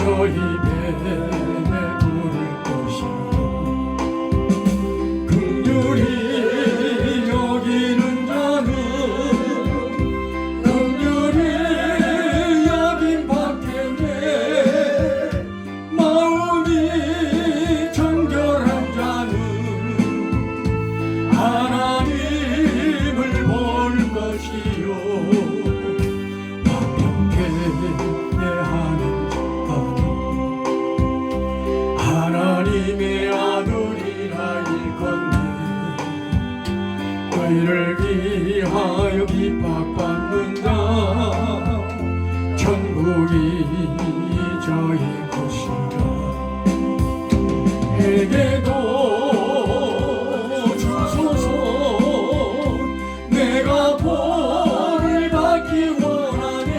저희 배에 부를 것이요 긍휼히 여기는 자는 긍휼히 여긴 밖에네 마음이 정결한 자는 하나님을 볼 것이요 화평케 하는 하나님의 아들이라 일컫네 너희를 위하여 핍박받는 자 천국이 저희 것이라 내게도 주소서 내가 볼을 받기 원하네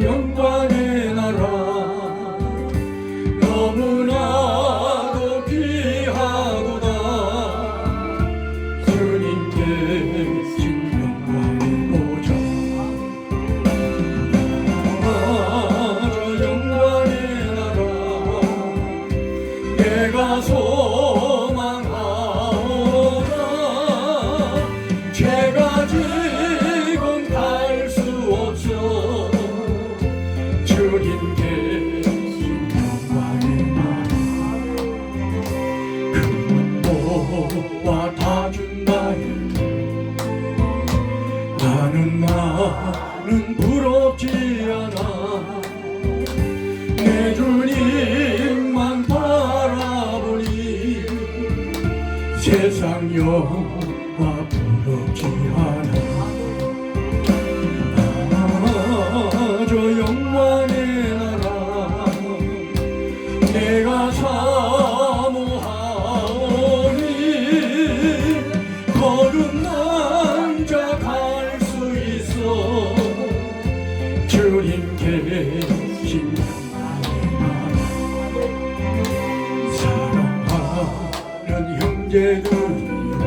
영광의 나라 너무나도 귀하구나 주님께 신 영광의 보좌 저 영광의 나라 내가 소망하오나 죄가 지금 갈 수 없어 주님께 영광의 나라 큰 문보와 다 준다에 나는 부럽지 않아 내 주님만 바라보니 세상 영화 부럽지 않아 저 영광의 나라 내가 사모하오니 거듭난 자 갈 수 있어 주님께 신 영광의 나라 사랑하는 형제들이여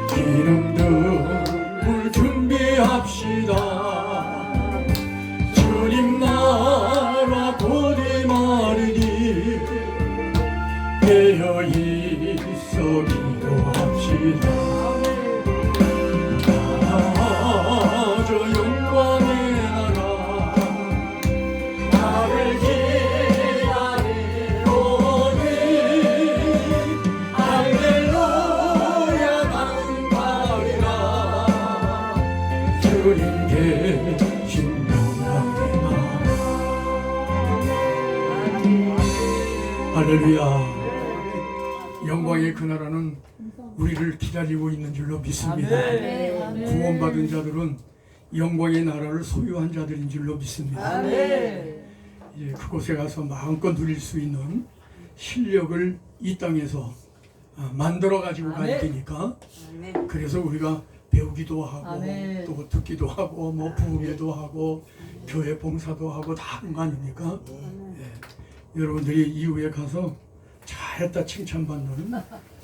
기름등을 준비합시다 주님 나라 곧 임하리니 깨어 있어 기도합시다 저 영광의 나라 나를 기다리오니 할렐루야 나는 가리라 주님께 할렐루야 영광의 그 나라는 우리를 기다리고 있는 줄로 믿습니다 구원받은 자들은 영광의 나라를 소유한 자들인 줄로 믿습니다 이제 그곳에 가서 마음껏 누릴 수 있는 실력을 이 땅에서 만들어 가지고 가야 되니까 그래서 우리가 배우기도 하고 또 듣기도 하고 뭐 부흥회도 하고 교회 봉사도 하고 다 하는 거 아닙니까? 여러분들이 이후에 가서 잘했다 칭찬받는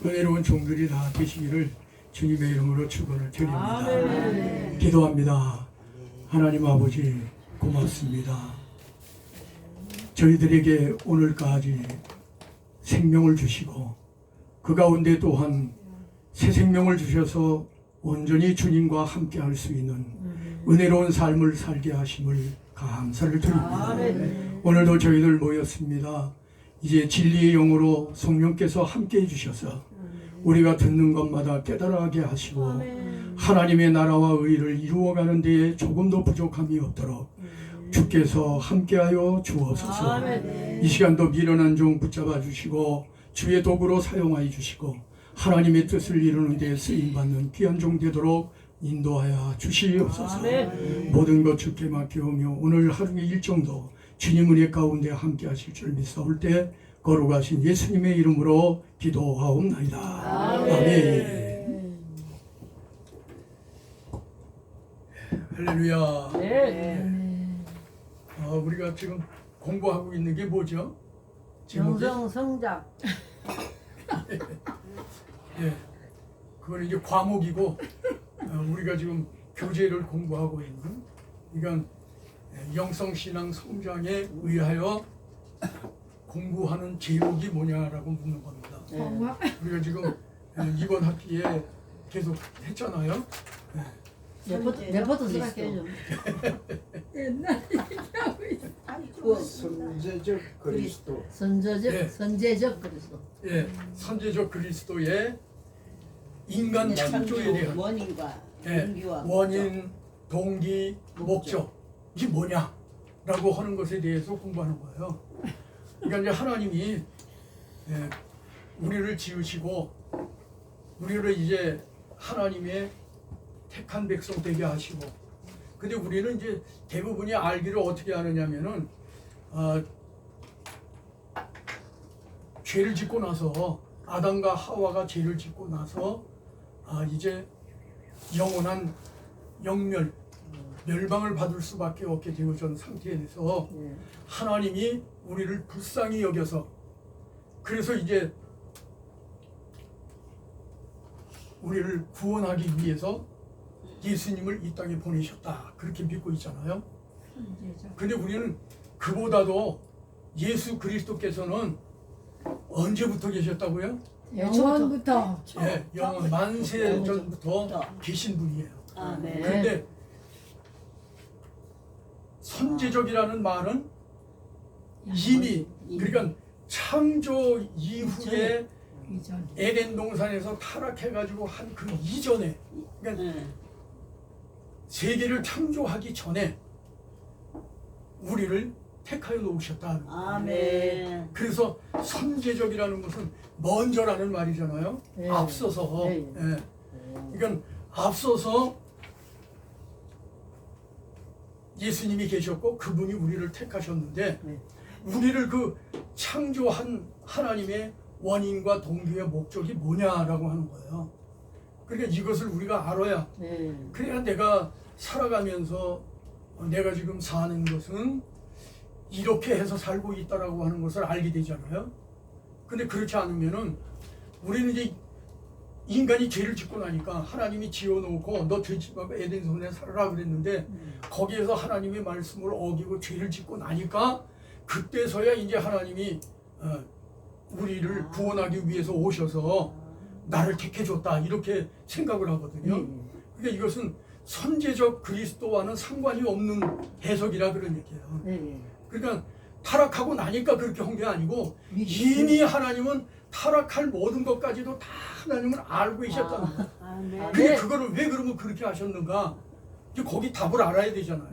은혜로운 종들이 다 되시기를 주님의 이름으로 축원을 드립니다. 기도합니다. 하나님 아버지 고맙습니다. 저희들에게 오늘까지 생명을 주시고 그 가운데 또한 새 생명을 주셔서 온전히 주님과 함께 할 수 있는 은혜로운 삶을 살게 하심을 감사를 드립니다. 오늘도 저희들 모였습니다. 이제 진리의 영으로 성령께서 함께 해주셔서 우리가 듣는 것마다 깨달아게 하시고 하나님의 나라와 의를 이루어가는 데에 조금도 부족함이 없도록 주께서 함께하여 주옵소서. 이 시간도 미련한 종 붙잡아 주시고 주의 도구로 사용하여 주시고 하나님의 뜻을 이루는 데 쓰임받는 귀한 종 되도록 인도하여 주시옵소서. 모든 것 주께 맡기오며 오늘 하루의 일정도 주님 은혜 가운데 함께 하실 줄 믿사올 때 거룩하신 예수님의 이름으로 기도하옵나이다. 아멘. 할렐루야. 우리가 지금 공부하고 있는 게 뭐죠? 영성성작. 예, 그건 이제 과목이고 우리가 지금 교재를 공부하고 있는 이건 영성신앙 성장에 의하여 공부하는 제목이 뭐냐라고 묻는 겁니다. 우리가 지금 이번 학기에 계속 했잖아요. 레포트 있어요. 선제적 그리스도. 선제적 그리스도. 예, 선제적 그리스도의 인간 창조에 대한 원인과 동기와 원인, 동기, 목적 이게 뭐냐라고 하는 것에 대해서 공부하는 거예요. 그러니까 이제 하나님이 우리를 지으시고 우리를 이제 하나님의 택한 백성 되게 하시고, 근데 우리는 이제 대부분이 알기를 어떻게 하느냐면은 죄를 짓고 나서 아담과 하와가 죄를 짓고 나서 이제 영원한 멸망을 받을 수밖에 없게 되어진 상태에서 하나님이 우리를 불쌍히 여겨서 그래서 이제 우리를 구원하기 위해서 예수님을 이 땅에 보내셨다 그렇게 믿고 있잖아요. 근데 우리는 그보다도 예수 그리스도께서는 언제부터 계셨다고요? 영원부터. 예, 영원 만세 전부터 계신 분이에요. 그런데 선제적이라는 말은 이미 그러니까 창조 이후에 에덴 동산에서 타락해가지고 한 그 이전에 그러니까 세계를 창조하기 전에 우리를 택하여 놓으셨다. 아멘. 그래서 선제적이라는 것은 먼저라는 말이잖아요. 앞서서. 그러니까 앞서서 예수님이 계셨고 그분이 우리를 택하셨는데 우리를 그 창조한 하나님의 원인과 동기의 목적이 뭐냐라고 하는 거예요. 그러니까 이것을 우리가 알아야 그래야 내가 살아가면서 내가 지금 사는 것은 이렇게 해서 살고 있다라고 하는 것을 알게 되잖아요. 근데 그렇지 않으면은 우리는 이제 인간이 죄를 짓고 나니까 하나님이 지어놓고 너 죄 짓고 에덴 동산에 살아라 그랬는데 거기에서 하나님의 말씀을 어기고 죄를 짓고 나니까 그때서야 이제 하나님이 우리를 구원하기 위해서 오셔서 나를 택해줬다 이렇게 생각을 하거든요. 그러니까 이것은 선제적 그리스도와는 상관이 없는 해석이라 그런 얘기예요. 그러니까 타락하고 나니까 그렇게 한 게 아니고 이미 하나님은 타락할 모든 것까지도 다 하나님은 알고 계셨다는 거예요. 근데 그거를 왜 그러면 그렇게 하셨는가? 이제 거기 답을 알아야 되잖아요.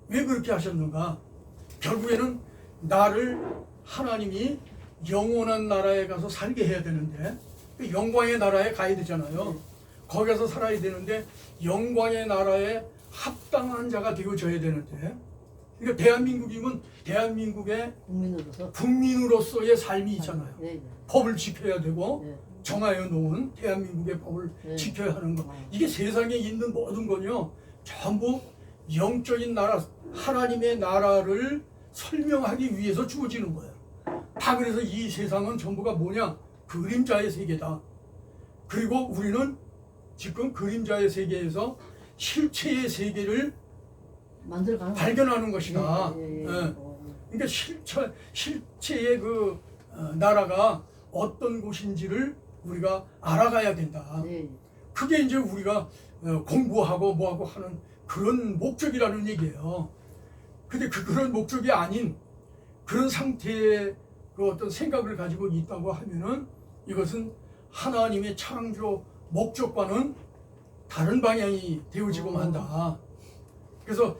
왜 그렇게 하셨는가? 결국에는 나를 하나님이 영원한 나라에 가서 살게 해야 되는데 영광의 나라에 가야 되잖아요. 거기 가서 살아야 되는데 영광의 나라에 합당한 자가 되어져야 되는데 그러니까 대한민국이면 대한민국의 국민으로서의 삶이 있잖아요. 법을 지켜야 되고 정하여 놓은 대한민국의 법을 지켜야 하는 것. 이게 세상에 있는 모든 건요 전부 영적인 나라 하나님의 나라를 설명하기 위해서 주어지는 거예요. 다 그래서 이 세상은 전부가 뭐냐? 그림자의 세계다. 그리고 우리는 지금 그림자의 세계에서 실체의 세계를 발견하는 것이다. 그러니까 실체의 그 나라가 어떤 곳인지를 우리가 알아가야 된다. 그게 이제 우리가 공부하고 뭐하고 하는 그런 목적이라는 얘기예요. 근데 그런 목적이 아닌 그런 상태의 그 어떤 생각을 가지고 있다고 하면은 이것은 하나님의 창조 목적과는 다른 방향이 되어지고 만다. 그래서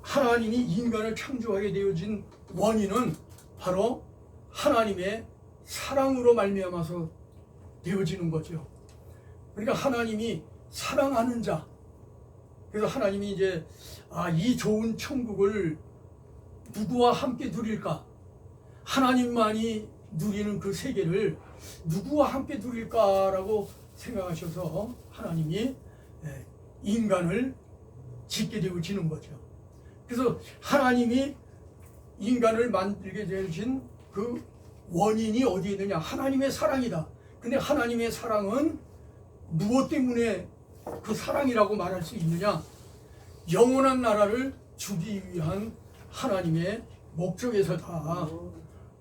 하나님이 인간을 창조하게 되어진 원인은 바로 하나님의 사랑으로 말미암아서 되어지는 거죠. 그러니까 하나님이 사랑하는 자. 그래서 하나님이 이제 이 좋은 천국을 누구와 함께 누릴까? 하나님만이 누리는 그 세계를 누구와 함께 누릴까라고 생각하셔서 하나님이 인간을 짓게 되어지는 거죠. 그래서 하나님이 인간을 만들게 되신 그 원인이 어디에 있느냐? 하나님의 사랑이다. 근데 하나님의 사랑은 무엇 때문에 그 사랑이라고 말할 수 있느냐? 영원한 나라를 주기 위한 하나님의 목적에서다.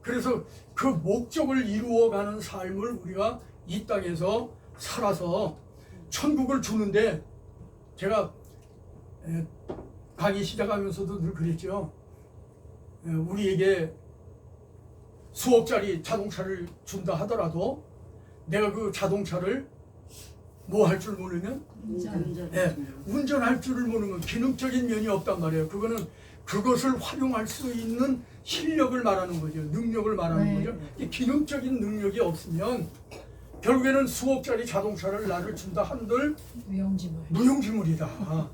그래서 그 목적을 이루어가는 삶을 우리가 이 땅에서 살아서 천국을 주는데, 제가 강의 시작하면서도 늘 그랬죠. 우리에게 수억짜리 자동차를 준다 하더라도 내가 그 자동차를 뭐 할 줄 모르면 운전할 줄을 모르면 기능적인 면이 없단 말이에요. 그거는 그것을 활용할 수 있는 실력을 말하는 거죠. 능력을 말하는 거죠. 이 기능적인 능력이 없으면 결국에는 수억짜리 자동차를 나를 준다 한들 무용지물이다.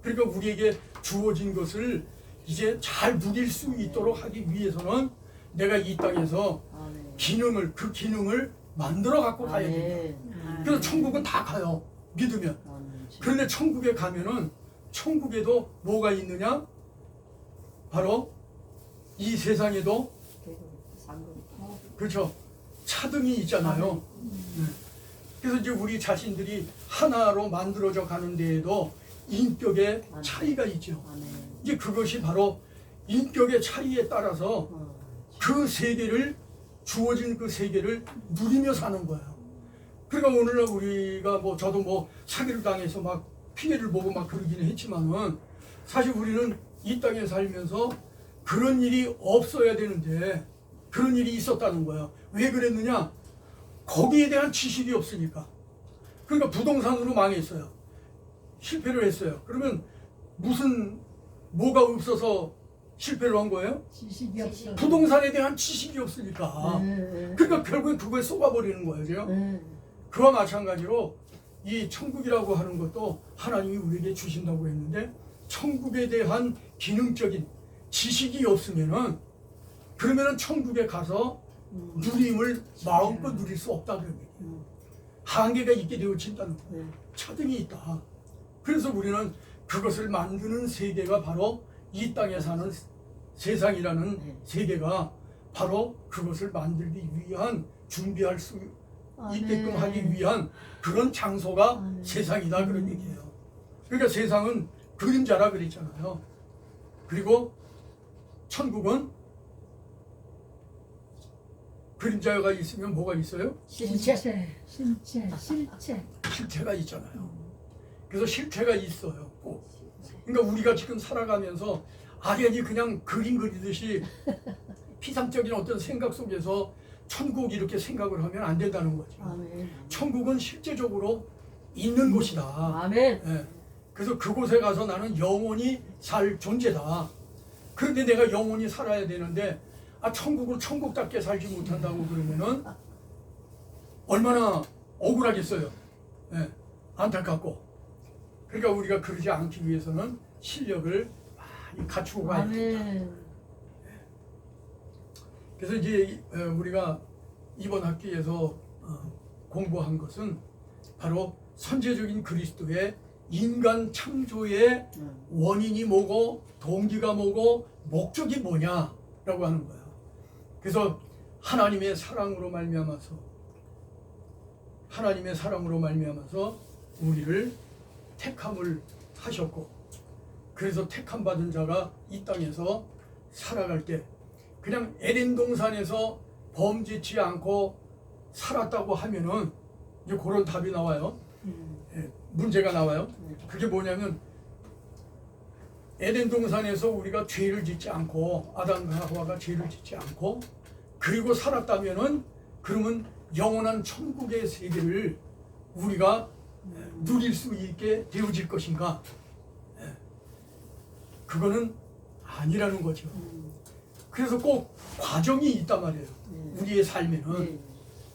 그러니까 우리에게 주어진 것을 이제 잘 누릴 수 있도록 하기 위해서는 내가 이 땅에서 그 기능을 만들어 갖고 가야 된다. 그래서 천국은 다 가요. 믿으면. 그런데 천국에 가면은 천국에도 뭐가 있느냐? 바로 이 세상에도 그렇죠. 차등이 있잖아요. 그래서 이제 우리 자신들이 하나로 만들어져 가는 데에도 인격의 차이가 있죠. 이제 그것이 바로 인격의 차이에 따라서 그 세계를, 주어진 그 세계를 누리며 사는 거예요. 그러니까 오늘날 우리가 저도 사기를 당해서 막 피해를 보고 막 그러기는 했지만은 사실 우리는 이 땅에 살면서 그런 일이 없어야 되는데 그런 일이 있었다는 거예요. 왜 그랬느냐? 거기에 대한 지식이 없으니까. 그러니까 부동산으로 망했어요. 실패를 했어요. 그러면 뭐가 없어서 실패를 한 거예요? 지식이 없어. 부동산에 대한 지식이 없으니까. 그러니까 결국에 그거에 쏘아버리는 거예요. 그와 마찬가지로 이 천국이라고 하는 것도 하나님이 우리에게 주신다고 했는데, 천국에 대한 기능적인 지식이 없으면은 그러면은 천국에 가서 누림을 마음껏 누릴 수 없다 그런 얘기예요. 한계가 있게 되어진다는 거예요. 차등이 있다. 그래서 우리는 그것을 만드는 세계가 바로 이 땅에 사는 세상이라는 세계가 바로 그것을 만들기 위한, 준비할 수 있게끔 하기 위한 그런 장소가 세상이다 그런 얘기예요. 그러니까 세상은 그림자라 그랬잖아요. 그리고 천국은 그림자가 있으면 뭐가 있어요? 실체가 있잖아요. 그래서 실체가 있어요. 꼭. 그러니까 우리가 지금 살아가면서 아련히 그냥 그림 그리듯이 피상적인 어떤 생각 속에서 천국 이렇게 생각을 하면 안 된다는 거죠. 천국은 실제적으로 있는 곳이다. 아멘. 예. 그래서 그곳에 가서 나는 영원히 살 존재다. 그런데 내가 영원히 살아야 되는데 천국을 천국답게 살지 못한다고 그러면은 얼마나 억울하겠어요. 예. 안타깝고. 그러니까 우리가 그러지 않기 위해서는 실력을 많이 갖추고 가야 된다. 그래서 이제 우리가 이번 학기에서 공부한 것은 바로 선제적인 그리스도의 인간 창조의 원인이 뭐고 동기가 뭐고 목적이 뭐냐라고 하는 거예요. 그래서 하나님의 사랑으로 말미암아서 우리를 택함을 하셨고, 그래서 택함 받은 자가 이 땅에서 살아갈 때 그냥 에덴 동산에서 범죄치 않고 살았다고 하면은 이제 그런 답이 나와요. 문제가 나와요. 그게 뭐냐면 에덴 동산에서 우리가 죄를 짓지 않고, 아담과 하와가 죄를 짓지 않고 그리고 살았다면은, 그러면 영원한 천국의 세계를 우리가 누릴 수 있게 되어질 것인가? 그거는 아니라는 거죠. 그래서 꼭 과정이 있단 말이에요. 우리의 삶에는. 네.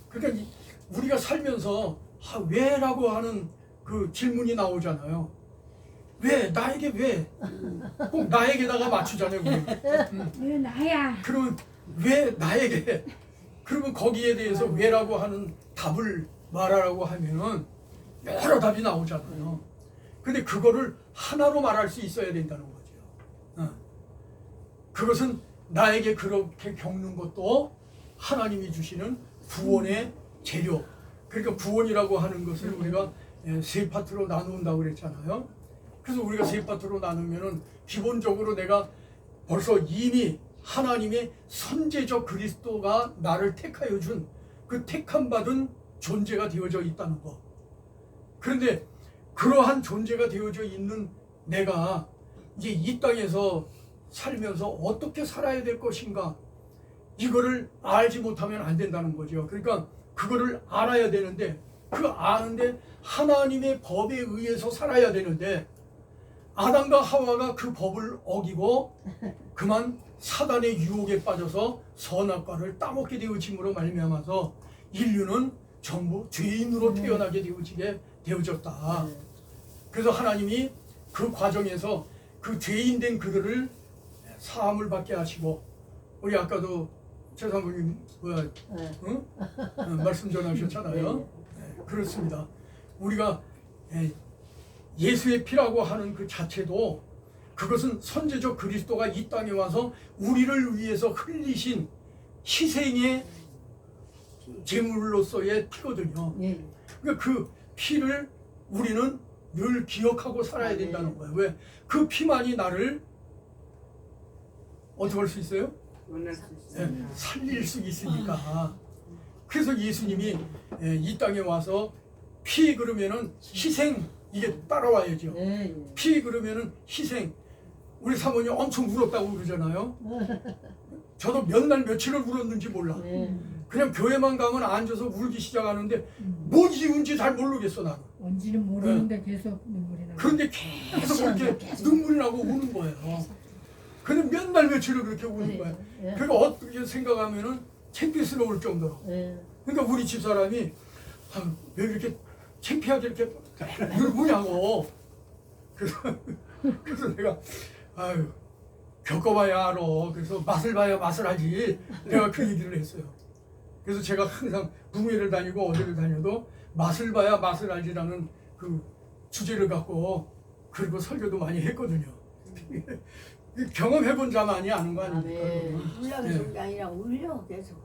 그러니까 우리가 살면서 왜라고 하는 그 질문이 나오잖아요. 왜? 나에게 왜? 꼭 나에게다가 맞추잖아요. 우리는. 왜 나야? 그러면 왜 나에게? 그러면 거기에 대해서 왜라고 하는 답을 말하라고 하면은 여러 답이 나오잖아요. 근데 그거를 하나로 말할 수 있어야 된다는 거죠. 그것은 나에게 그렇게 겪는 것도 하나님이 주시는 구원의 재료. 그러니까 구원이라고 하는 것을 우리가 세 파트로 나눈다고 그랬잖아요. 그래서 우리가 세 파트로 나누면은 기본적으로 내가 벌써 이미 하나님의 선제적 그리스도가 나를 택하여 준 그 택함 받은 존재가 되어져 있다는 거. 그런데 그러한 존재가 되어져 있는 내가 이제 이 땅에서 살면서 어떻게 살아야 될 것인가, 이거를 알지 못하면 안 된다는 거죠. 그러니까 그거를 알아야 되는데, 그 아는데 하나님의 법에 의해서 살아야 되는데, 아담과 하와가 그 법을 어기고 그만 사단의 유혹에 빠져서 선악과를 따먹게 되어짐으로 말미암아서 인류는 전부 죄인으로 태어나게 되어졌다. 그래서 하나님이 그 과정에서 그 죄인된 그들을 사함을 받게 하시고, 우리 아까도 최사모님 말씀 전하셨잖아요. 네, 그렇습니다. 우리가 예수의 피라고 하는 그 자체도, 그것은 선제적 그리스도가 이 땅에 와서 우리를 위해서 흘리신 희생의 제물로서의 피거든요. 그러니까 그 피를 우리는 늘 기억하고 살아야 된다는 거예요. 왜? 그 피만이 나를 어떻게 할 수 있어요? 살릴 수 있으니까. 그래서 예수님이 이 땅에 와서 피 그러면은 희생, 이게 따라와야죠. 피 그러면은 희생. 우리 사모님 엄청 울었다고 그러잖아요. 저도 몇 날 며칠을 울었는지 몰라. 그냥 교회만 가면 앉아서 울기 시작하는데 뭐 이유인지 잘 모르겠어 나는. 뭔지는 모르는데 계속 눈물이 나. 그런데 계속 그렇게 눈물이 나고 우는 거예요. 근데 몇 날 며칠을 그렇게 우는 거예요. 그러니까 어떻게 생각하면은 창피스러울 정도로. 그러니까 우리 집사람이 왜 이렇게 창피하게 이렇게 우냐고. 그래서 내가 아유, 겪어봐야 알아. 그래서 맛을 봐야 맛을 알지. 내가 그 얘기를 했어요. 그래서 제가 항상 북미를 다니고 어디를 다녀도 맛을 봐야 맛을 알지라는 그 주제를 갖고 그리고 설교도 많이 했거든요. 경험해본 자만이 아는 거 아닙니까? 울락에서 온 게 아니라 울려 계속.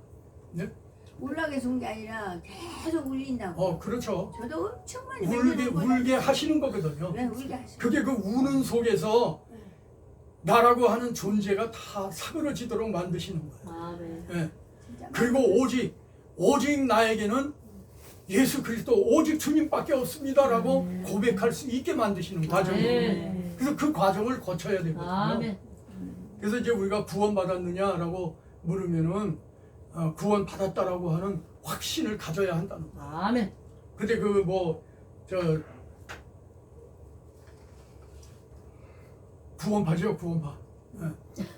네? 울락에서 온 게 아니라 계속 울린다고. 그렇죠. 저도 엄청 많이 울게 하시는 거거든요. 네, 울게 하시는. 그게 그 우는 속에서 나라고 하는 존재가 다 사그러지도록 만드시는 거예요. 네. 그리고 오직 나에게는 예수 그리스도 오직 주님밖에 없습니다라고 고백할 수 있게 만드시는 과정이에요. 그래서 그 과정을 거쳐야 되거든요. 그래서 이제 우리가 구원받았느냐라고 물으면은 구원 받았다라고 하는 확신을 가져야 한다는 거예요. 아멘. 근데 구원받죠, 구원받.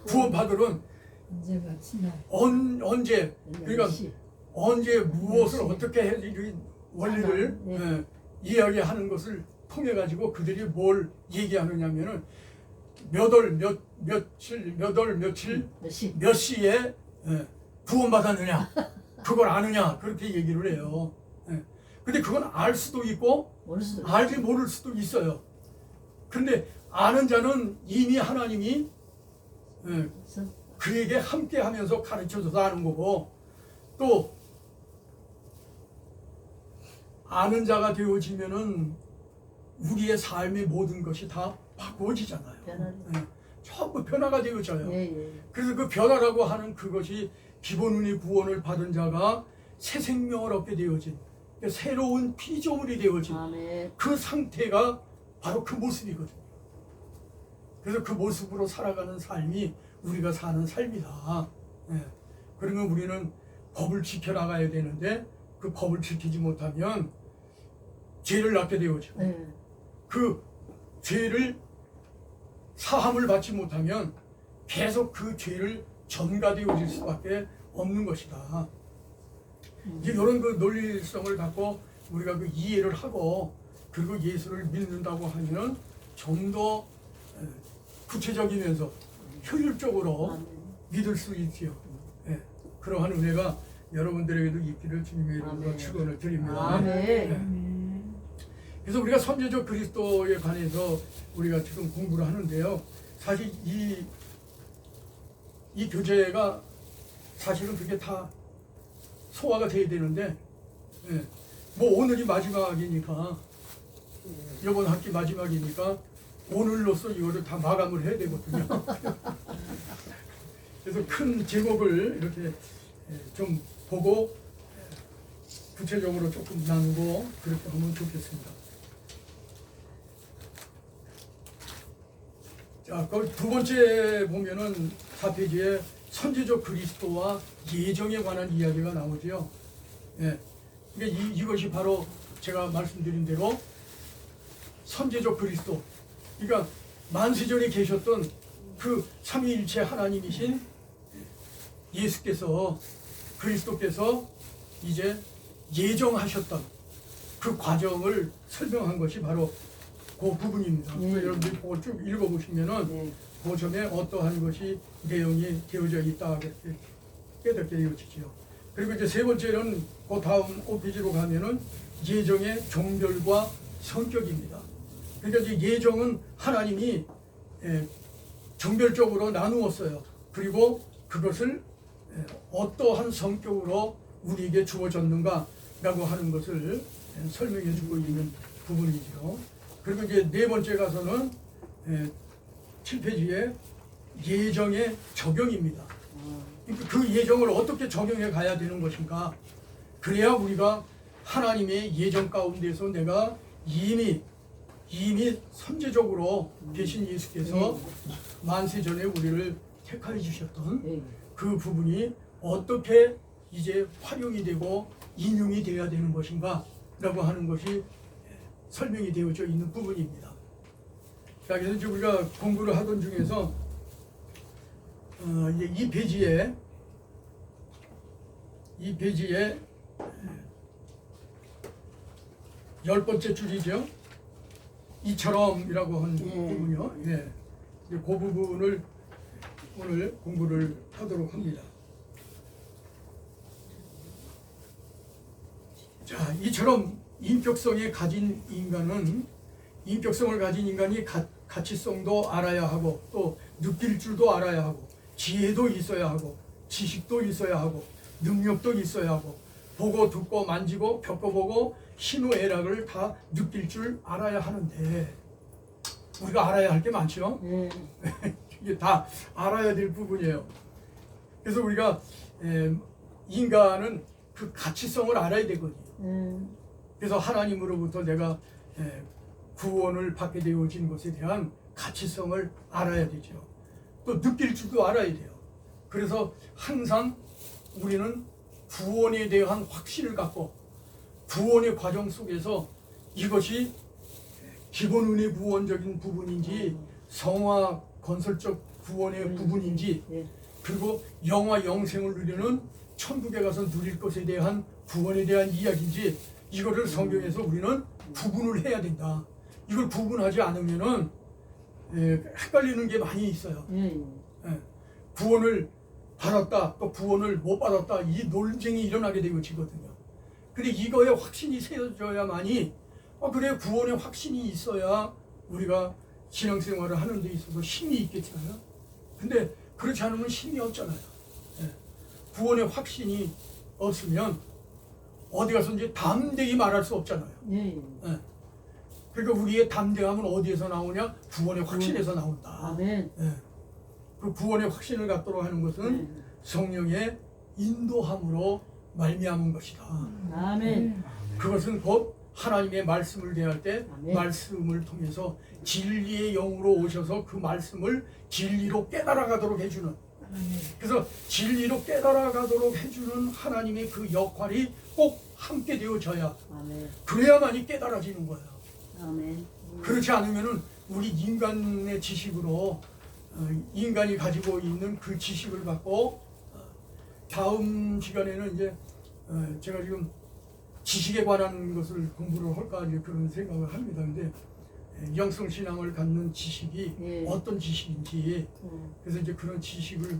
구원받으면 언제가 지나. 언제, 그러니까 언제 무엇을 어떻게 해, 이 원리를 이야기하는 것을 통해 가지고 그들이 뭘 얘기하느냐면은 몇 시에 구원받았느냐, 그걸 아느냐, 그렇게 얘기를 해요. 근데 그건 알 수도 있고 알지 모를 수도 있어요. 근데 아는 자는 이미 하나님이 그에게 함께 하면서 가르쳐줘서 아는 거고, 또 아는 자가 되어지면은 우리의 삶의 모든 것이 다 바꾸어지잖아요. 전부 변화가 되어져요. 그래서 그 변화라고 하는 그것이 기본운이 구원을 받은 자가 새 생명을 얻게 되어진, 새로운 피조물이 되어진 그 상태가 바로 그 모습이거든요. 그래서 그 모습으로 살아가는 삶이 우리가 사는 삶이다. 그러면 우리는 법을 지켜나가야 되는데 그 법을 지키지 못하면 죄를 낳게 되어져. 그 죄를 사함을 받지 못하면 계속 그 죄를 전가되어질 수밖에 없는 것이다. 이제 이런 그 논리성을 갖고 우리가 그 이해를 하고 그리고 예수를 믿는다고 하면 좀 더 구체적이면서 효율적으로 믿을 수 있지요. 예, 그러한 은혜가 여러분들에게도 있기를 주님의 이름으로 축원을 드립니다. 예. 그래서 우리가 선제적 그리스도에 관해서 우리가 지금 공부를 하는데요. 사실 이 교재가 사실은 그게 다 소화가 돼야 되는데, 예, 뭐 오늘이 마지막이니까, 이번 학기 마지막이니까 오늘로써 이거를 다 마감을 해야 되거든요. 그래서 큰 제목을 이렇게 좀 보고 구체적으로 조금 나누고 그렇게 하면 좋겠습니다. 자, 그 두 번째 보면은 4페이지에 선지적 그리스도와 예정에 관한 이야기가 나오죠. 예. 그러니까 이것이 바로 제가 말씀드린 대로 선지적 그리스도. 그러니까 만세전에 계셨던 그 삼위일체 하나님이신 예수께서, 그리스도께서 이제 예정하셨던 그 과정을 설명한 것이 바로 그 부분입니다. 여러분들이 그걸 쭉 읽어보시면은 그 점에 어떠한 것이 내용이 되어져 있다 그렇게 깨닫게 되어지죠. 그리고 이제 세 번째는 그 다음 5페이지로 가면은 예정의 종별과 성격입니다. 그러니까 이제 예정은 하나님이 종별적으로 나누었어요. 그리고 그것을 어떠한 성격으로 우리에게 주어졌는가라고 하는 것을 설명해 주고 있는 부분이죠. 그리고 이제 네 번째 가서는 7페이지에 예정의 적용입니다. 그러니까 그 예정을 어떻게 적용해 가야 되는 것인가. 그래야 우리가 하나님의 예정 가운데서 내가 이미 선제적으로 계신 예수께서 만세 전에 우리를 택하여 주셨던 그 부분이 어떻게 이제 활용이 되고 인용이 되어야 되는 것인가 라고 하는 것이 설명이 되어져 있는 부분입니다. 자, 그래서 이제 우리가 공부를 하던 중에서 이제 이 페이지에 10번째 줄이죠. 이처럼이라고 한 부분이요. 예. 그 부분을 오늘 공부를 하도록 합니다. 자, 이처럼 인격성을 가진 인간이 가치성도 알아야 하고 또 느낄 줄도 알아야 하고 지혜도 있어야 하고 지식도 있어야 하고 능력도 있어야 하고 보고 듣고 만지고 겪어보고 희노애락을 다 느낄 줄 알아야 하는데 우리가 알아야 할 게 많죠. 이게 다 알아야 될 부분이에요. 그래서 우리가 인간은 그 가치성을 알아야 되거든요. 그래서 하나님으로부터 내가 구원을 받게 되어진 것에 대한 가치성을 알아야 되죠. 또 느낄 줄도 알아야 돼요. 그래서 항상 우리는 구원에 대한 확신을 갖고 구원의 과정 속에서 이것이 기본 은혜 구원적인 부분인지 성화 건설적 구원의 부분인지 그리고 영화 영생을 누리는 천국에 가서 누릴 것에 대한 구원에 대한 이야기인지 이거를 성경에서 우리는 구분을 해야 된다. 이걸 구분하지 않으면은 헷갈리는 게 많이 있어요. 구원을 받았다 또 구원을 못 받았다 이 논쟁이 일어나게 되어지거든요. 근데 이거에 확신이 세워져야만이 그래 구원의 확신이 있어야 우리가 신앙생활을 하는 데 있어서 힘이 있겠잖아요. 근데 그렇지 않으면 힘이 없잖아요. 구원의 확신이 없으면 어디 가서 이제 담대히 말할 수 없잖아요. 그러니까 우리의 담대함은 어디에서 나오냐? 구원의 확신에서 나온다. 그 구원의 확신을 갖도록 하는 것은 성령의 인도함으로 말미암은 것이다. 아멘. 그것은 곧 하나님의 말씀을 대할 때 말씀을 통해서 진리의 영으로 오셔서 그 말씀을 진리로 깨달아가도록 해주는, 그래서 진리로 깨달아가도록 해주는 하나님의 그 역할이 꼭 함께 되어져야 그래야만이 깨달아지는 거예요. 그렇지 않으면은 우리 인간의 지식으로 인간이 가지고 있는 그 지식을 갖고 다음 시간에는 이제 제가 지금 지식에 관한 것을 공부를 할까 이제 그런 생각을 합니다. 근데 영성 신앙을 갖는 지식이 예. 어떤 지식인지 그래서 이제 그런 지식을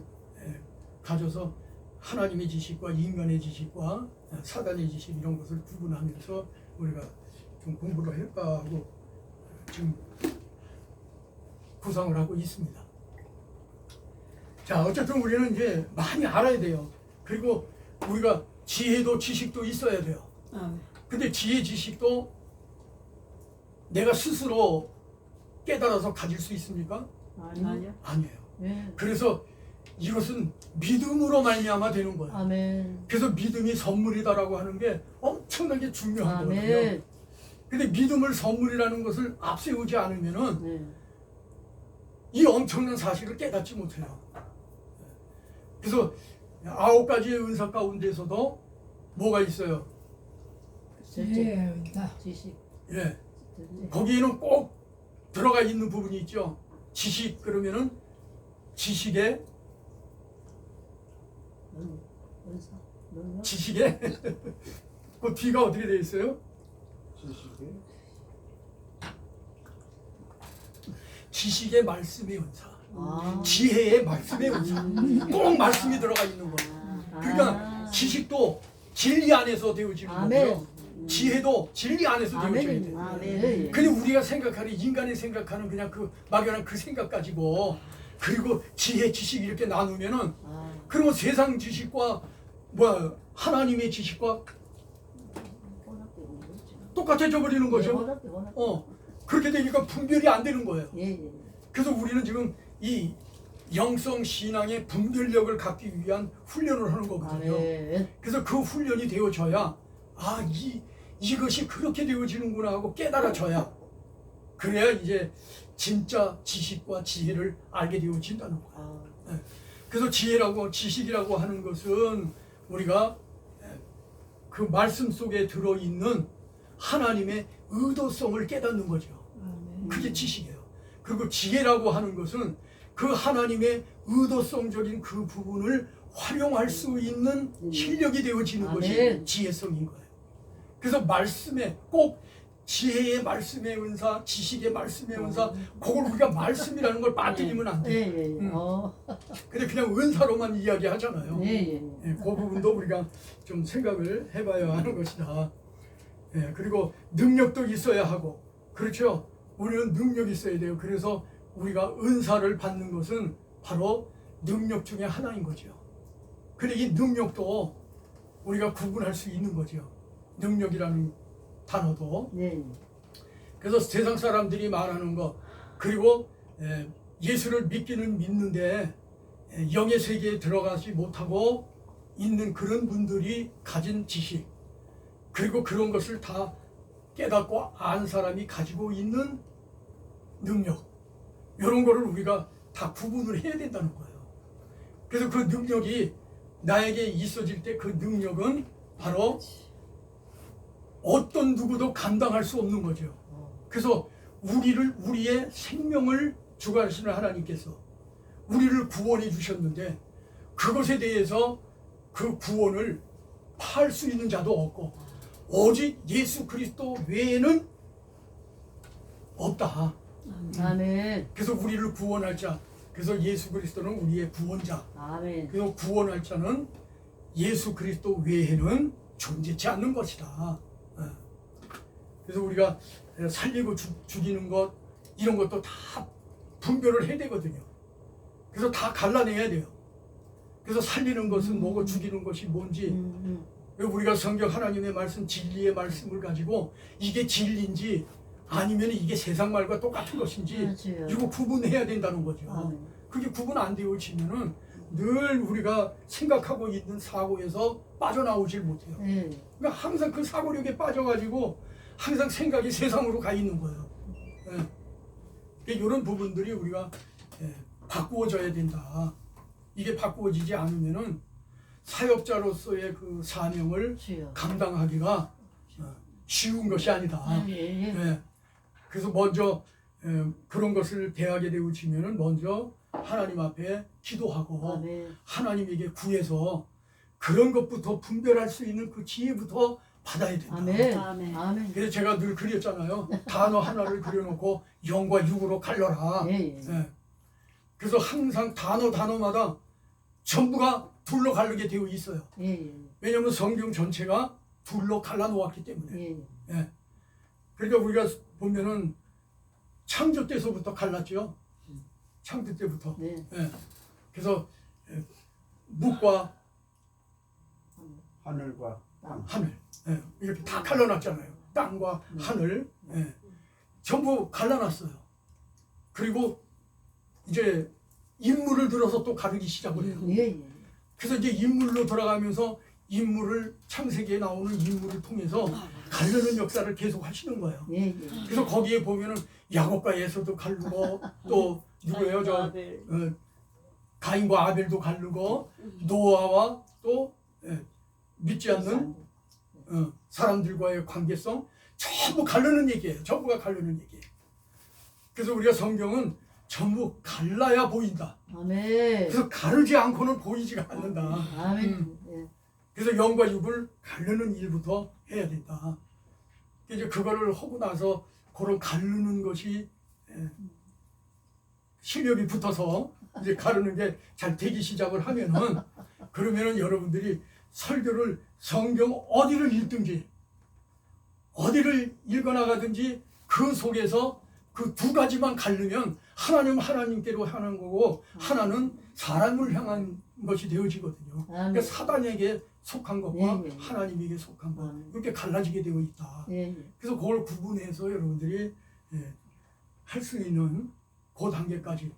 가져서 하나님의 지식과 인간의 지식과 사단의 지식 이런 것을 구분하면서 우리가 좀 공부를 할까 하고 지금 구상을 하고 있습니다. 자, 어쨌든 우리는 이제 많이 알아야 돼요. 그리고 우리가 지혜도 지식도 있어야 돼요. 근데 지혜 지식도 내가 스스로 깨달아서 가질 수 있습니까? 아니요. 아니에요. 네. 그래서 이것은 믿음으로 말미암아 되는 거예요. 아멘. 그래서 믿음이 선물이다라고 하는 게 엄청나게 중요한 거거든요. 아멘. 근데 믿음을 선물이라는 것을 앞세우지 않으면은 네. 이 엄청난 사실을 깨닫지 못해요. 그래서 9가지의 은사 가운데서도 뭐가 있어요? 지혜의 은사. 지식. 예, 거기에는 꼭 들어가 있는 부분이 있죠. 지식 그러면은 지식의 은사. 능력. 지식의 그 뒤가 어떻게 되어 있어요? 지식의 말씀의 은사, 아. 지혜의 말씀의 은사. 꼭 말씀이 들어가 있는 거예요. 그러니까 지식도 진리 안에서 되어지는 아멘. 거고요. 지혜도 진리 안에서 되어져야 돼요. 아멘. 근데 우리가 생각하는 인간이 생각하는 그냥 그 막연한 그 생각 가지고 그리고 지혜, 지식 이렇게 나누면은 그러면 세상 지식과 뭐 하나님의 지식과 똑같아져 버리는 거죠. 그렇게 되니까 분별이 안 되는 거예요. 예. 그래서 우리는 지금 이 영성 신앙의 분별력을 갖기 위한 훈련을 하는 거거든요. 아멘. 그래서 그 훈련이 되어져야 이것이 그렇게 되어지는구나 하고 깨달아져야 그래야 이제 진짜 지식과 지혜를 알게 되어진다는 거예요. 그래서 지혜라고 지식이라고 하는 것은 우리가 그 말씀 속에 들어있는 하나님의 의도성을 깨닫는 거죠. 그게 지식이에요. 그리고 지혜라고 하는 것은 그 하나님의 의도성적인 그 부분을 활용할 수 있는 실력이 되어지는 것이 지혜성인 거예요. 그래서 말씀에 꼭 지혜의 말씀의 은사, 지식의 말씀의 은사, 그걸 우리가 말씀이라는 걸 빠뜨리면 안 돼요. 근데 그냥 은사로만 이야기하잖아요. 그 부분도 우리가 좀 생각을 해봐야 하는 것이다. 그리고 능력도 있어야 하고, 그렇죠? 우리는 능력이 있어야 돼요. 그래서 우리가 은사를 받는 것은 바로 능력 중에 하나인 거죠. 근데 이 능력도 우리가 구분할 수 있는 거죠. 능력이라는 단어도. 그래서 세상 사람들이 말하는 거, 그리고 예수를 믿기는 믿는데 영의 세계에 들어가지 못하고 있는 그런 분들이 가진 지식, 그리고 그런 것을 다 깨닫고 안 사람이 가지고 있는 능력, 이런 거를 우리가 다 구분을 해야 된다는 거예요. 그래서 그 능력이 나에게 있어질 때 그 능력은 바로 어떤 누구도 감당할 수 없는 거죠. 그래서 우리의 생명을 주관하시는 하나님께서 우리를 구원해 주셨는데 그것에 대해서 그 구원을 팔 수 있는 자도 없고 오직 예수 그리스도 외에는 없다. 아멘. 그래서 우리를 구원할 자, 그래서 예수 그리스도는 우리의 구원자. 아멘. 그래서 구원할 자는 예수 그리스도 외에는 존재치 않는 것이다. 그래서 우리가 살리고 죽이는 것 이런 것도 다 분별을 해야 되거든요. 그래서 다 갈라내야 돼요. 그래서 살리는 것은 뭐고 죽이는 것이 뭔지 우리가 성경 하나님의 말씀 진리의 말씀을 가지고 이게 진리인지 아니면 이게 세상 말과 똑같은 것인지 이거 구분해야 된다는 거죠. 그게 구분 안 되어지면은 늘 우리가 생각하고 있는 사고에서 빠져나오질 못해요. 그러니까 항상 그 사고력에 빠져가지고 항상 생각이 세상으로 가 있는 거예요. 이런 부분들이 우리가 바꾸어져야 된다. 이게 바꾸어지지 않으면은 사역자로서의 그 사명을 감당하기가 쉬운 것이 아니다. 그래서 먼저 그런 것을 대하게 되어지면은 먼저 하나님 앞에 기도하고 아멘. 하나님에게 구해서 그런 것부터 분별할 수 있는 그 지혜부터 받아야 된다. 아멘. 아멘. 아멘. 그래서 제가 늘 그렸잖아요. 단어 하나를 그려놓고 영과 육으로 갈려라. 예, 예. 예. 그래서 항상 단어마다 전부가 둘로 갈르게 되어 있어요. 예, 예. 왜냐하면 성경 전체가 둘로 갈라놓았기 때문에. 예, 예. 예. 그러니까 우리가 보면은 창조 때서부터 갈랐죠. 창조 때부터. 네. 예. 그래서 묵과 하늘과 땅. 하늘 예. 이렇게 다 갈라놨잖아요. 땅과 하늘 예. 전부 갈라놨어요. 그리고 이제 인물을 들어서 또 가르기 시작을 해요. 예, 예. 그래서 이제 인물로 들어가면서 인물을 창세기에 나오는 인물을 통해서 가르는 역사를 계속 하시는 거예요. 예, 예. 그래서 거기에 보면은 야곱과 에서도 가르고 또 누구예요? 가인과 아벨도 가르고 노아와 또 믿지 않는 사람들과의 관계성 전부 가르는 얘기예요. 전부가 가르는 얘기예요. 그래서 우리가 성경은 전부 갈라야 보인다. 아멘. 그래서 가르지 않고는 보이지가 않는다. 아멘. 예. 그래서 영과 육을 가르는 일부터 해야 된다. 이제 그거를 하고 나서 그런 가르는 것이 실력이 붙어서 이제 가르는 게 잘 되기 시작을 하면은 그러면은 여러분들이 설교를 성경 어디를 읽든지 어디를 읽어나가든지 그 속에서 그 두 가지만 가르면 하나님 하나님께로 향한 거고 하나는 사람을 향한 것이 되어지거든요. 그러니까 사단에게 속한 것과 예, 예. 하나님에게 속한 것 이렇게 갈라지게 되어 있다. 예, 예. 그래서 그걸 구분해서 여러분들이 할 수 있는 그 단계까지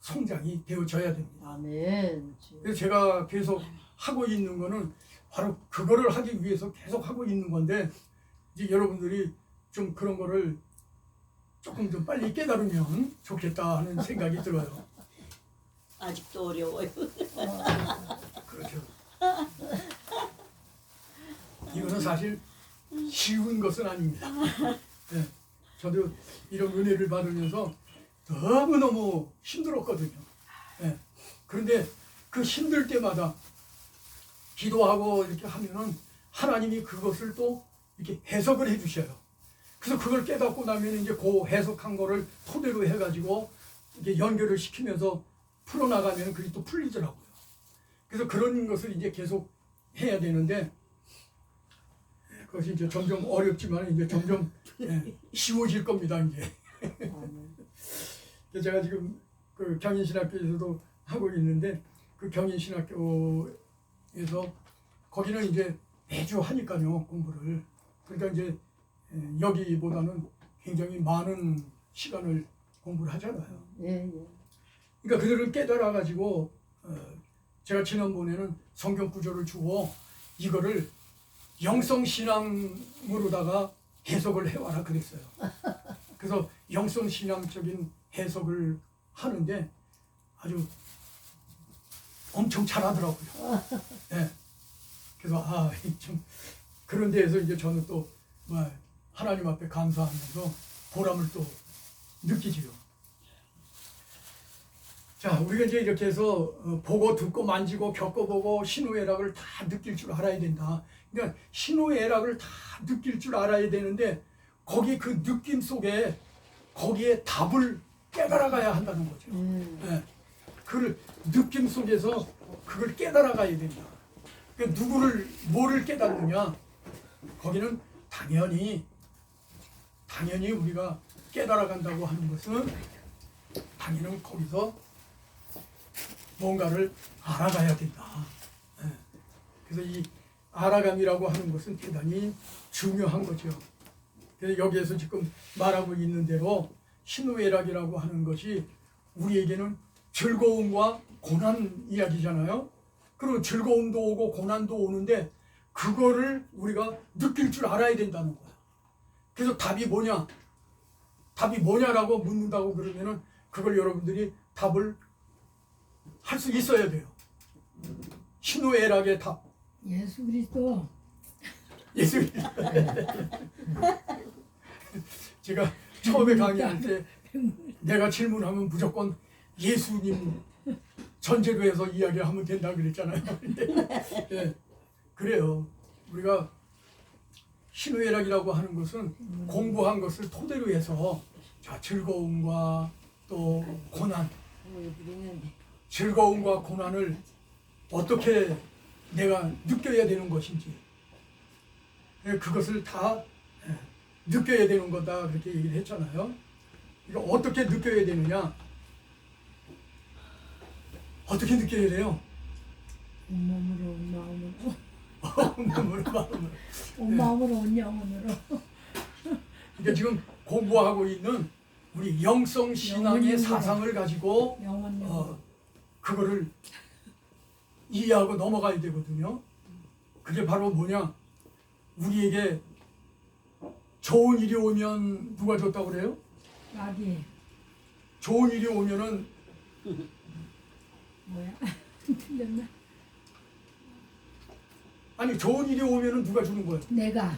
성장이 되어져야 됩니다. 아멘. 그래서 제가 계속 하고 있는 거는 바로 그거를 하기 위해서 계속 하고 있는 건데 이제 여러분들이 좀 그런 거를 조금 좀 빨리 깨달으면 좋겠다 하는 생각이 들어요. 아직도 어려워요. 그렇죠. 이거는 사실 쉬운 것은 아닙니다. 네, 저도 이런 은혜를 받으면서 너무너무 힘들었거든요. 네, 그런데 그 힘들 때마다 기도하고 이렇게 하면은 하나님이 그것을 또 이렇게 해석을 해주셔요. 그래서 그걸 깨닫고 나면 이제 그 해석한 거를 토대로 해가지고 이게 연결을 시키면서 풀어나가면 그게 또 풀리더라고요. 그래서 그런 것을 이제 계속 해야 되는데 그것이 이제 점점 어렵지만 이제 점점 쉬워질 겁니다. 이제. 그래서 제가 지금 그 경인신학교에서도 하고 있는데 그 경인신학교에서 거기는 이제 매주 하니까요 공부를. 그러니까 이제 여기보다는 굉장히 많은 시간을 공부를 하잖아요. 예, 예. 그러니까 그들을 깨달아 가지고 제가 지난번에는 성경 구절을 주고 이거를 영성 신앙으로다가 해석을 해와라 그랬어요. 그래서 영성 신앙적인 해석을 하는데 아주 엄청 잘하더라고요. 네. 그래서 좀 그런 데에서 이제 저는 또 하나님 앞에 감사하면서 보람을 또 느끼지요. 자, 우리가 이제 이렇게 해서 보고 듣고 만지고 겪어보고 신우애락을 다 느낄 줄 알아야 된다. 그러니까 신우애락을 다 느낄 줄 알아야 되는데 거기 그 느낌 속에 거기에 답을 깨달아가야 한다는 거죠. 네. 그 느낌 속에서 그걸 깨달아가야 된다. 그러니까 뭐를 깨닫느냐? 거기는 당연히 우리가 깨달아간다고 하는 것은 당연히 거기서 뭔가를 알아가야 된다. 그래서 이 알아감이라고 하는 것은 대단히 중요한 거죠. 그래서 여기에서 지금 말하고 있는 대로 신우애락이라고 하는 것이 우리에게는 즐거움과 고난 이야기잖아요. 그리고 즐거움도 오고 고난도 오는데 그거를 우리가 느낄 줄 알아야 된다는 거야. 그래서 답이 뭐냐라고 묻는다고 그러면은 그걸 여러분들이 답을 할 수 있어야 돼요. 신우애락의 답. 예수 그리스도. 예수 그리스도. 제가 처음에 강의할 때 내가 질문하면 무조건 예수님 전제로 해서 이야기를 하면 된다 그랬잖아요. 예, 그래요. 우리가 신우애락이라고 하는 것은 공부한 것을 토대로 해서 자, 즐거움과 또 고난, 즐거움과 고난을 어떻게 내가 느껴야 되는 것인지, 예, 그것을 다 느껴야 되는 거다 그렇게 얘기를 했잖아요. 이거 어떻게 느껴야 되느냐? 어떻게 느껴야 돼요? 온몸으로 온 마음으로 마음으로 마음으로. 온 마음으로 온 영혼으로 그러니까 지금 공부하고 있는 우리 영성 신앙의 영혼이 사상을 가지고 영혼 그거를 이해하고 넘어가야 되거든요. 그게 바로 뭐냐? 우리에게 좋은 일이 오면 누가 줬다고 그래요? 마귀 좋은 일이 오면은 뭐야? 틀렸나? 아니 좋은 일이 오면은 누가 주는 거예요? 내가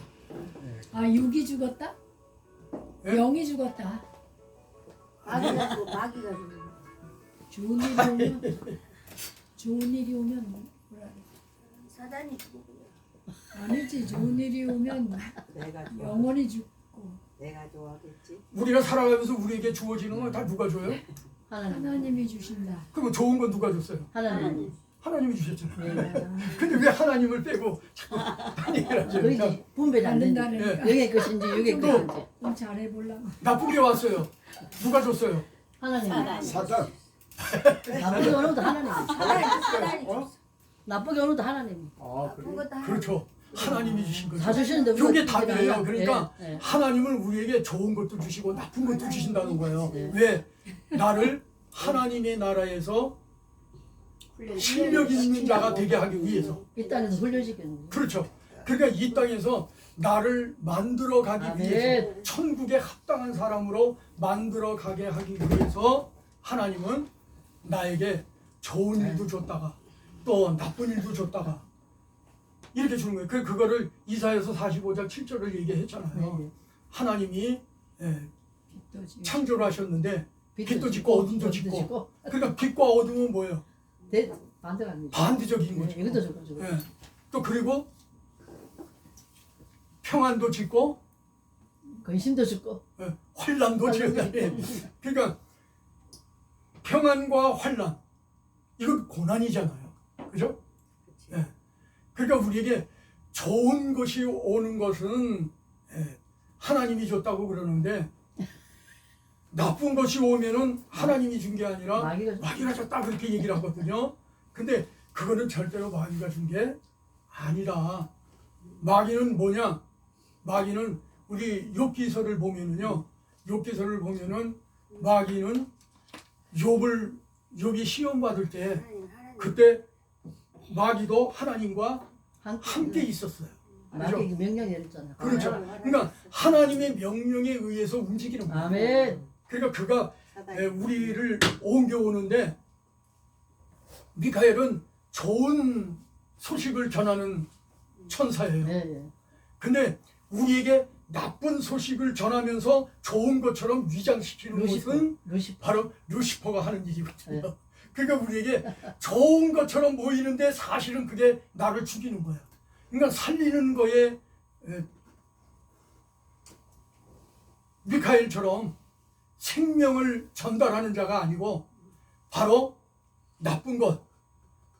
육이 죽었다? 예? 영이 죽었다. 마귀가 주고 마귀가 주고 좋은 일이 오면 좋은 일이 오면 뭐라 그래? 사단이 주고 그래. 아니지 좋은 일이 오면 내가 좋아. 영원히 죽고 내가 좋아하겠지. 우리가 살아가면서 우리에게 주어지는 건 다 누가 줘요? 하나님이 주신다. 그럼 좋은 건 누가 줬어요? 하나님. 하나님이 주셨잖아요. 네. 근데 왜 하나님을 빼고 자꾸 딴 얘기를 하죠? 그러니까 그러지 분별이 안 된다. 받는다니까. 영의 것인지 육의 또 것인지. 좀 잘해보려고. 나쁘게 왔어요. 누가 줬어요? 하나님. 사단. 나쁘게 오는 것도 하나님. 사단이 어? 나쁘게 오는 것도 하나님. 나쁜 것도 하나. 그렇죠. 하나님이 주신 거죠. 사주시는데 우리가 이게 주는 게 답이에요. 아니라. 그러니까 네, 네. 하나님은 우리에게 좋은 것도 주시고 나쁜 것도 주신다는 거예요. 네. 왜? 나를 하나님의 나라에서 훈련, 실력 있는 자가 되게 하기 위해서. 이 땅에서 훈련시키는 거예요. 그렇죠. 그러니까 이 땅에서 나를 만들어 가기 아멘. 위해서 천국에 합당한 사람으로 만들어 가게 하기 위해서 하나님은 나에게 좋은 일도 줬다가 또 나쁜 일도 줬다가 이렇게 주는 거예요. 그거를 이사야서 45장 7절을 얘기했잖아요. 네. 하나님이 빛도 지고 창조를 하셨는데 빛도 짓고 어둠도 짓고. 그러니까 빛과 어둠은 뭐예요? 반대가 아니죠. 반대적인 거죠. 이것도 좋고 좋고. 예. 또 그리고 평안도 짓고 근심도 죽고. 환란도 지어야 돼. 그러니까 평안과 환란 이건 고난이잖아요. 그죠? 예. 그러니까 우리에게 좋은 것이 오는 것은 하나님이 줬다고 그러는데 나쁜 것이 오면은 하나님이 준 게 아니라 마귀가 줬다 그렇게 얘기를 하거든요. 근데 그거는 절대로 마귀가 준 게 아니라 마귀는 뭐냐? 마귀는 우리 욥기서를 보면은요. 욥기서를 보면은 마귀는 욥이 시험 받을 때 하나님. 그때 마귀도 하나님과 함께 함께 있었어요. 그죠? 마귀 명령 내렸잖아. 그렇죠. 그러니까 하나님의 명령에 의해서 움직이는 거예요. 아멘. 그러니까 그가 우리를 옮겨오는데 미카엘은 좋은 소식을 전하는 천사예요. 네, 네. 근데 우리에게 나쁜 소식을 전하면서 좋은 것처럼 위장시키는 것은 루시퍼. 바로 루시퍼가 하는 일이거든요. 네. 그러니까 우리에게 좋은 것처럼 보이는데 사실은 그게 나를 죽이는 거야. 그러니까 살리는 거에 미카엘처럼 생명을 전달하는 자가 아니고 바로 나쁜 것,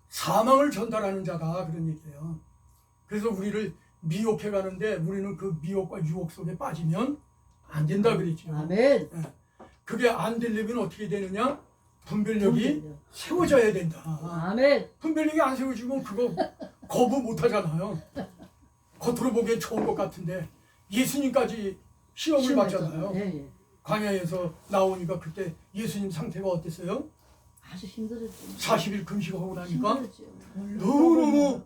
사망을 전달하는 자가 그런 얘기예요. 그래서 우리를 미혹해 가는데 우리는 그 미혹과 유혹 속에 빠지면 안 된다 그랬죠. 아멘. 그게 안 되려면 어떻게 되느냐? 분별력이 분별력. 세워져야 된다. 아멘. 분별력이 안 세워지면 그거 거부 못 하잖아요. 겉으로 보기엔 좋은 것 같은데 예수님까지 시험을 받잖아요. 예, 예. 광야에서 나오니까 그때 예수님 상태가 어땠어요? 아주 힘들었죠. 40일 금식하고 나니까 힘들었죠. 너무너무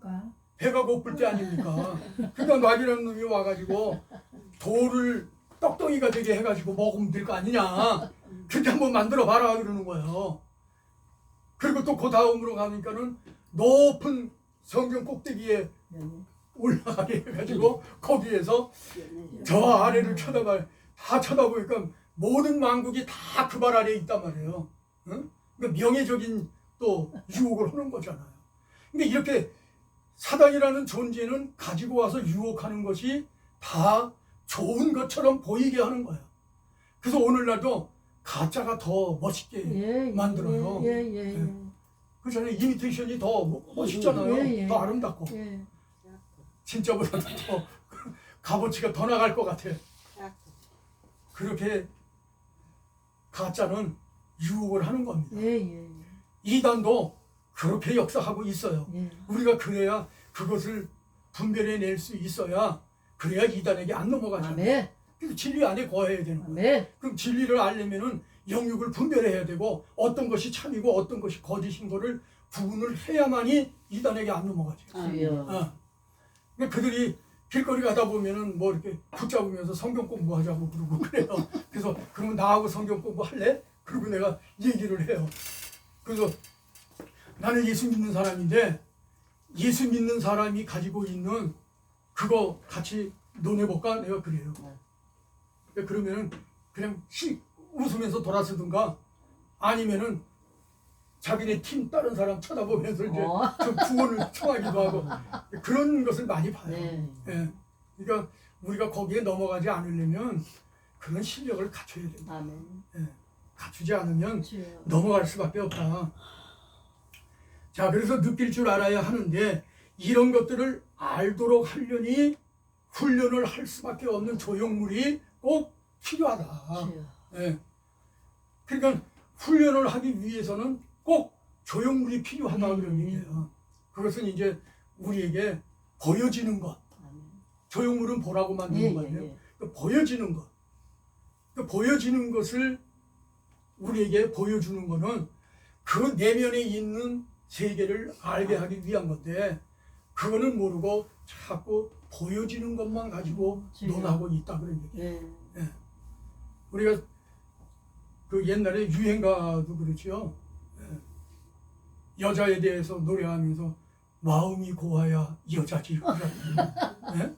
배가 고플 때 아닙니까? 그러니까 마귀라는 놈이 와가지고 돌을 떡덩이가 되게 해가지고 먹으면 될 거 아니냐. 그렇게 한번 만들어 봐라 그러는 거예요. 그리고 또 그 다음으로 가니까는 높은 성경 꼭대기에 네, 네. 올라가게 해가지고 거기에서 저 아래를 다 쳐다보니까 모든 만국이 다 그 발 아래에 있단 말이에요. 응? 그러니까 명예적인 또 유혹을 하는 거잖아요. 근데 이렇게 사단이라는 존재는 가지고 와서 유혹하는 것이 다 좋은 것처럼 보이게 하는 거예요. 그래서 오늘날도 가짜가 더 멋있게 만들어요. 그렇잖아요. 이미테이션이 더 멋있잖아요. 예, 예. 더 아름답고. 예. 진짜보다 더 값어치가 더 나갈 것 같아. 그렇게 가짜는 유혹을 하는 겁니다. 예. 이단도 그렇게 역사하고 있어요. 예. 우리가 그래야 그것을 분별해낼 수 있어야 그래야 이단에게 안 넘어가잖아요. 아멘. 그래서 진리 안에 거해야 되는 거예요. 아멘. 그럼 진리를 알려면은 영육을 분별해야 되고 어떤 것이 참이고 어떤 것이 거짓인 거를 구분을 해야만이 이단에게 안 넘어가죠. 주여. 근데 그들이 길거리 가다 보면은 뭐 이렇게 붙잡으면서 성경 공부하자고 그러고 그래요. 그래서 그러면 나하고 성경 공부할래? 그리고 내가 얘기를 해요. 그래서 나는 예수 믿는 사람인데 예수 믿는 사람이 가지고 있는 그거 같이 논해볼까? 내가 그래요. 그러면은 그냥 웃으면서 돌아서든가 아니면은 자기네 팀 다른 사람 쳐다보면서 이제 좀 구원을 청하기도 하고 그런 것을 많이 봐요. 네. 예. 그러니까 우리가 거기에 넘어가지 않으려면 그런 실력을 갖춰야 된다. 아멘. 예. 갖추지 않으면 주여. 넘어갈 수밖에 없다. 자, 그래서 느낄 줄 알아야 하는데 이런 것들을 알도록 하려니 훈련을 할 수밖에 없는 조형물이 꼭 필요하다. 주여. 예. 그러니까 훈련을 하기 위해서는 꼭 조형물이 필요하다 그런 얘기예요. 그것은 이제 우리에게 보여지는 것. 아멘. 조형물은 보라고 만드는 거예요. 그러니까 보여지는 것. 그러니까 보여지는 것을 우리에게 보여주는 것은 그 내면에 있는 세계를 알게 하기 위한 건데 그거는 모르고 자꾸 보여지는 것만 가지고 논하고 있다 그런 얘기예요. 예. 우리가 그 옛날에 유행가도 그렇죠. 예. 여자에 대해서 노래하면서 마음이 고와야 여자지. 예?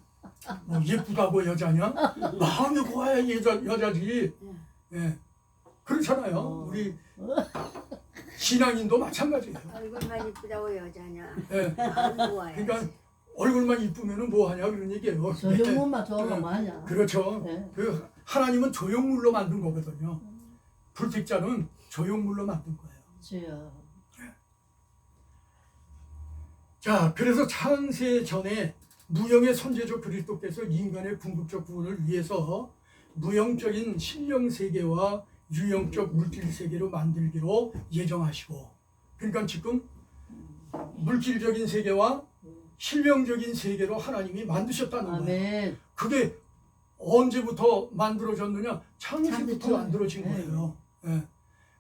뭐 예쁘다고 여자냐? 마음이 고와야 여자지. 예. 그렇잖아요. 우리 신앙인도 마찬가지예요. 얼굴만 이쁘다고 여자냐. 예. 마음 좋아야. 그러니까 얼굴만 이쁘면은 뭐 하냐 그런 얘기예요. 조형물만 좋아하면 뭐하냐. 그렇죠. 네. 그 하나님은 조형물로 만든 거거든요. 불택자는 조형물로 만든 거예요. 주여. 자, 그래서 창세 전에 무형의 선제적 그리스도께서 인간의 궁극적 구원을 위해서 무형적인 신령 세계와 유형적 물질 세계로 만들기로 예정하시고, 그러니까 지금 물질적인 세계와 신령적인 세계로 하나님이 만드셨다는 거예요. 아멘. 그게 언제부터 만들어졌느냐? 창세부터 창세부터. 만들어진 거예요. 예.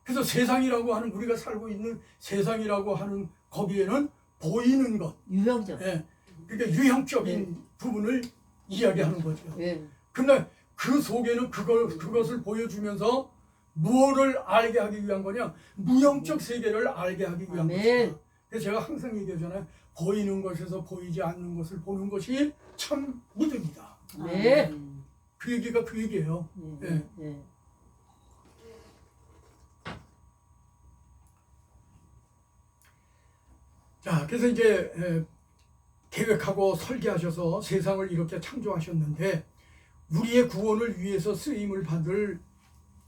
그래서 세상이라고 하는 우리가 살고 있는 세상이라고 하는 거기에는 보이는 것, 유형적. 예. 그러니까 유형적인 부분을 이야기하는 거죠. 예. 근데 그 속에는 그것을 보여주면서 무엇을 알게 하기 위한 거냐? 무형적 세계를 알게 하기 위한 아멘. 것이다. 그래서 제가 항상 얘기하잖아요. 보이는 것에서 보이지 않는 것을 보는 것이 참 믿음이다. 네. 그 얘기가 그 얘기예요. 예. 예. 자, 그래서 이제 계획하고 설계하셔서 세상을 이렇게 창조하셨는데 우리의 구원을 위해서 쓰임을 받을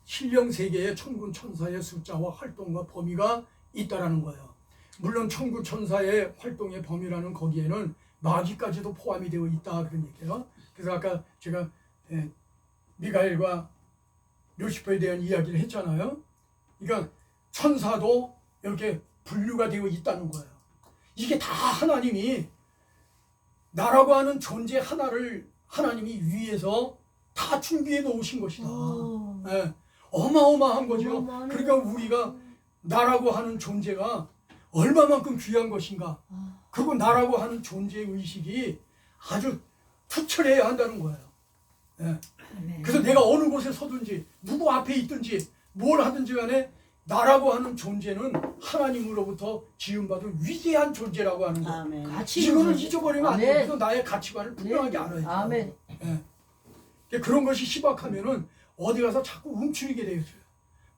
신령 세계의 천군 천사의 숫자와 활동과 범위가 있다라는 거예요. 물론 천군 천사의 활동의 범위라는 거기에는 마귀까지도 포함이 되어 있다 그런 얘기예요. 그래서 아까 제가 미가엘과 루시퍼에 대한 이야기를 했잖아요. 그러니까 천사도 이렇게 분류가 되어 있다는 거예요. 이게 다 하나님이 나라고 하는 존재 하나를 하나님이 위해서 다 준비해 놓으신 것이다. 예, 어마어마한 거죠. 어마어마하네. 그러니까 우리가 나라고 하는 존재가 얼마만큼 귀한 것인가. 그리고 나라고 하는 존재 의식이 아주 투철해야 한다는 거예요. 예. 그래서 내가 어느 곳에 서든지 누구 앞에 있든지 뭘 하든지 간에 나라고 하는 존재는 하나님으로부터 지음받은 위대한 존재라고 하는 거예요. 아멘. 이거를 잊어버리면 안 돼요. 아멘. 그래서 나의 가치관을 분명하게 알아야 돼요. 아멘. 예. 그런 것이 희박하면은 어디 가서 자꾸 움츠리게 되어져요.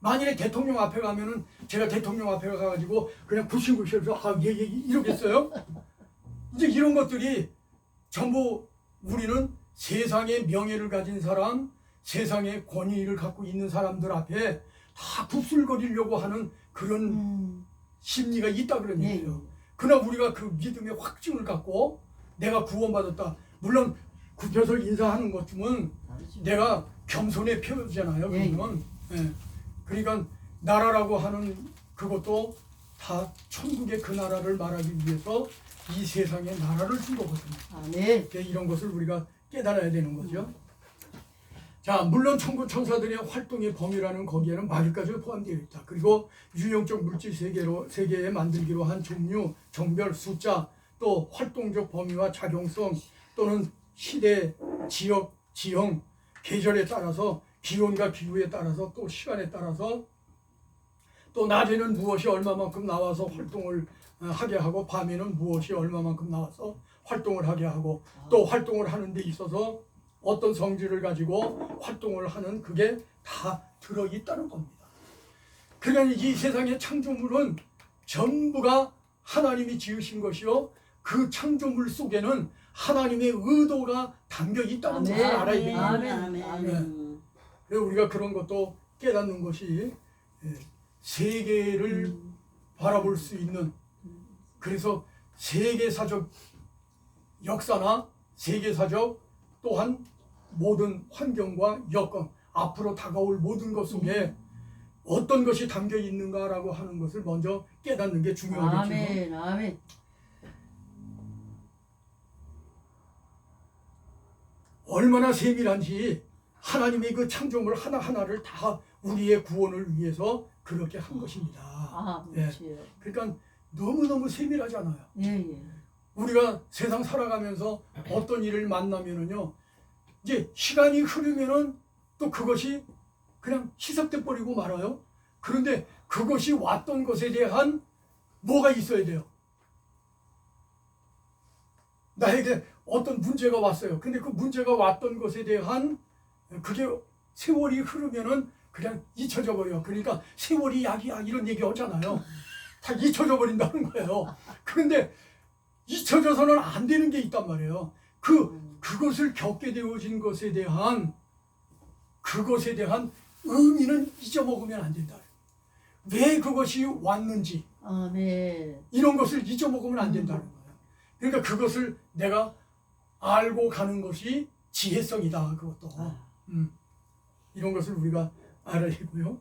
만일에 대통령 앞에 가면은 제가 대통령 앞에 가가지고 그냥 굽신굽신해서 이러겠어요? 이제 이런 것들이 전부 우리는 세상의 명예를 가진 사람, 세상의 권위를 갖고 있는 사람들 앞에 다 굽슬거리려고 하는 그런 심리가 있다 그런 예, 얘기예요. 그러나 우리가 그 믿음의 확증을 갖고 내가 구원받았다. 물론 굽혀서 인사하는 것쯤은 다르죠. 내가 겸손의 표현이잖아요. 예, 그러면 예. 그러니까 나라라고 하는 그것도 다 천국의 그 나라를 말하기 위해서 이 세상에 나라를 준 거거든요. 아멘. 이런 것을 우리가 깨달아야 되는 거죠. 자, 물론 천군 천사들의 활동의 범위라는 거기에는 마귀까지 포함되어 있다. 그리고 유형적 물질 세계에 만들기로 한 종류, 정별, 숫자, 또 활동적 범위와 작용성 또는 시대, 지역, 지형, 계절에 따라서 기온과 기후에 따라서 또 시간에 따라서 또 낮에는 무엇이 얼마만큼 나와서 활동을 하게 하고 밤에는 무엇이 얼마만큼 나와서 활동을 하게 하고 또 활동을 하는 데 있어서 어떤 성질을 가지고 활동을 하는 그게 다 들어있다는 겁니다. 그러니까 이 세상의 창조물은 전부가 하나님이 지으신 것이요 그 창조물 속에는 하나님의 의도가 담겨 있다는 것을 알아야 됩니다. 아멘. 그래서 우리가 그런 것도 깨닫는 것이 세계를 바라볼 수 있는 그래서 세계사적 역사나 세계사적 또한 모든 환경과 여건 앞으로 다가올 모든 것 속에 어떤 것이 담겨 있는가라고 하는 것을 먼저 깨닫는 게 중요하겠죠. 아멘. 아멘. 얼마나 세밀한지 하나님의 그 창조물 하나하나를 다 우리의 구원을 위해서 그렇게 한 것입니다. 아, 예. 그렇지. 그러니까 너무너무 세밀하잖아요. 예. 우리가 세상 살아가면서 어떤 일을 만나면은요, 이제 시간이 흐르면은 또 그것이 그냥 희석돼 버리고 말아요. 그런데 그것이 왔던 것에 대한 뭐가 있어야 돼요. 나에게 어떤 문제가 왔어요. 근데 그 문제가 왔던 것에 대한 그게 세월이 흐르면은 그냥 잊혀져 버려. 그러니까 세월이 약이야 이런 얘기 하잖아요. 다 잊혀져 버린다는 거예요. 그런데 잊혀져서는 안 되는 게 있단 말이에요. 그것을 겪게 되어진 것에 대한 그것에 대한 의미는 잊어먹으면 안 된다. 왜 그것이 왔는지 아멘. 이런 것을 잊어먹으면 안 된다는 거예요. 그러니까 그것을 내가 알고 가는 것이 지혜성이다. 그것도 이런 것을 우리가 알아야 되고요.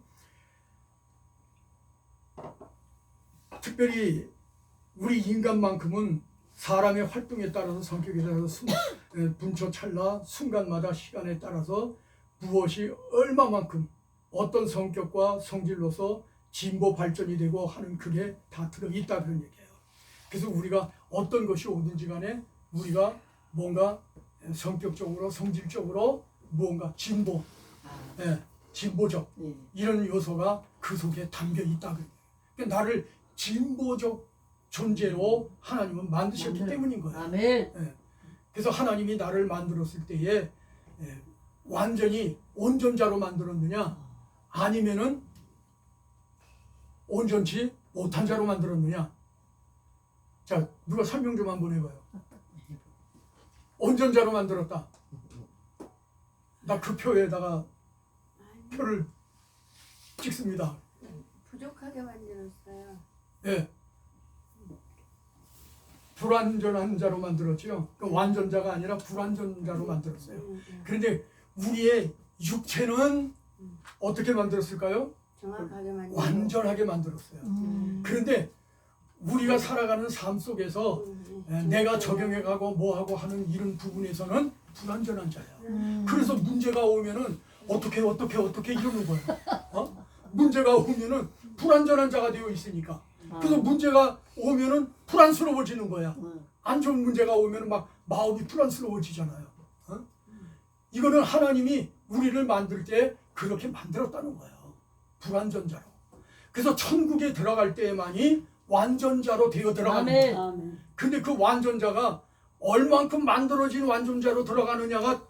특별히 우리 인간만큼은 사람의 활동에 따라서 성격에 따라서 분초 찰나 순간마다 시간에 따라서 무엇이 얼마만큼 어떤 성격과 성질로서 진보 발전이 되고 하는 그게 다 들어있다 그런 얘기예요. 그래서 우리가 어떤 것이 오든지 간에 우리가 뭔가 성격적으로 성질적으로 무언가 진보, 진보적 이런 요소가 그 속에 담겨 있다. 그러니까 나를 진보적 존재로 하나님은 만드셨기 때문인 거예요. 아멘. 그래서 하나님이 나를 만들었을 때에 완전히 온전자로 만들었느냐 아니면은 온전치 못한 자로 만들었느냐. 자, 누가 설명 좀 한번 해봐요. 온전자로 만들었다. 나 그 표에다가 표를 찍습니다. 부족하게 만들었어요. 예. 불완전한 자로 만들었죠. 그 완전자가 아니라 불완전자로 만들었어요. 그런데 우리의 육체는 어떻게 만들었을까요? 정확하게 만들었어요. 완전하게 만들었어요. 그런데 우리가 살아가는 삶 속에서 내가 적용해가고 뭐하고 하는 이런 부분에서는 불완전한 자야. 그래서 문제가 오면은 어떻게 이러는 거야. 문제가 오면은 불완전한 자가 되어 있으니까. 그래서 문제가 오면은 불안스러워지는 거야. 안 좋은 문제가 오면은 막 마음이 불안스러워지잖아요. 이거는 하나님이 우리를 만들 때 그렇게 만들었다는 거예요. 불완전자로. 그래서 천국에 들어갈 때만이 완전자로 되어 들어가는 거예요. 근데 그 완전자가 얼만큼 만들어진 완전자로 들어가느냐가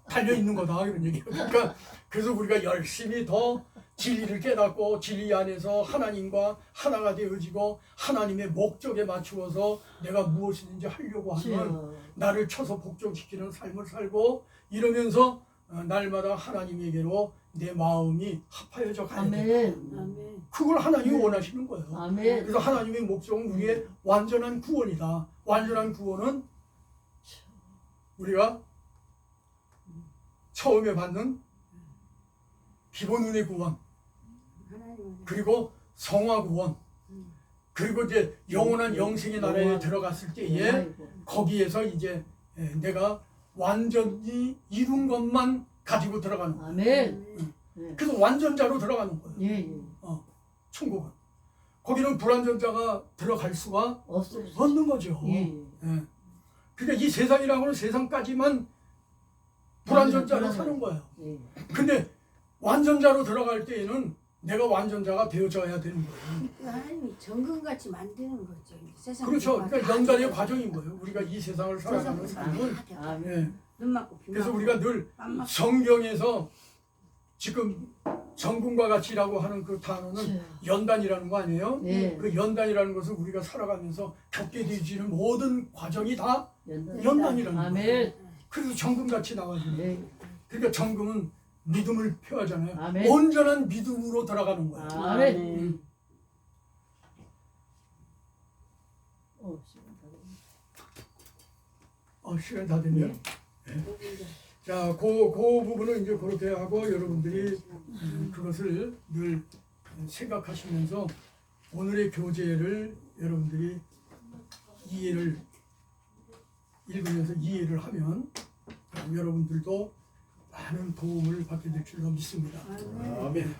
달려 있는 거다 이런 얘기예요. 그러니까 그래서 우리가 열심히 더 진리를 깨닫고 진리 안에서 하나님과 하나가 되어지고 하나님의 목적에 맞추어서 내가 무엇이든지 하려고 하면 주여. 나를 쳐서 복종시키는 삶을 살고 이러면서 날마다 하나님에게로 내 마음이 합하여져 가야 돼. 아멘. 아멘. 그걸 하나님이 네. 원하시는 거예요. 아멘. 그래서 하나님의 목적은 우리의 완전한 구원이다. 완전한 구원은 우리가 처음에 받는 기본 은혜 구원, 하나님은 그리고 성화 구원, 그리고 이제 영원한 영생의 나라에 들어갔을 때에 아이고. 거기에서 이제 내가 완전히 이룬 것만 가지고 들어가는 거예요. 아멘. 네. 그래서 완전자로 들어가는 거예요. 예, 예. 천국은. 거기는 불완전자가 들어갈 수가 없어. 없는 거죠. 예, 예. 예. 그러니까 이 세상이라고는 세상까지만 불완전자로 불완전. 사는 거예요. 예. 근데 완전자로 들어갈 때에는 내가 완전자가 되어져야 되는 거예요. 그 하나님이 정금같이 만드는 거죠. 세상 그렇죠. 그러니까 연단의 과정인 거예요. 우리가 이 세상을 살아가는 삶은. 아멘. 예. 눈 맞고 귀 그래서 막고 우리가 늘 땀 맞고 성경에서 지금 정금과 같이라고 하는 그 단어는 연단이라는 거 아니에요? 네. 그 연단이라는 것은 우리가 살아가면서 겪게 되지는 모든 과정이 다 연단. 연단이라는 거예요. 아멘. 그래서 정금같이 나와지는 거예요. 네. 그러니까 정금은 믿음을 표하잖아요. 아멘. 온전한 믿음으로 들어가는 거예요. 아멘. 시간 다 됐네요. 자, 그 부분은 이제 그렇게 하고 여러분들이 그것을 늘 생각하시면서 오늘의 교재를 여러분들이 이해를 읽으면서 이해를 하면 여러분들도 많은 도움을 받게 될 줄로 믿습니다. 아멘.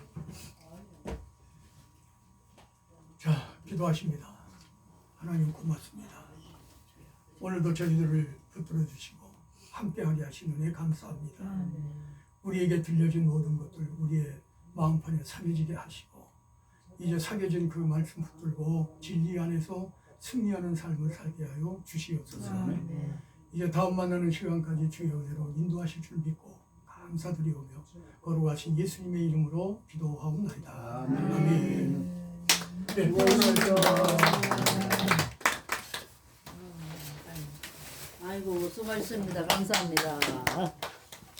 자, 기도하십니다. 하나님 고맙습니다. 오늘도 저희들을 붙들어 주시고 함께하게 하신 은혜 감사합니다. 우리에게 들려진 모든 것들 우리의 마음판에 사겨지게 하시고 이제 사겨진 그 말씀 붙들고 진리 안에서 승리하는 삶을 살게 하여 주시옵소서. 이제 다음 만나는 시간까지 주의 은혜로 인도하실 줄 믿고 감사드리오며 거룩하신 예수님의 이름으로 기도하옵나이다. 아멘. 네, 아이고 수고하셨습니다. 감사합니다.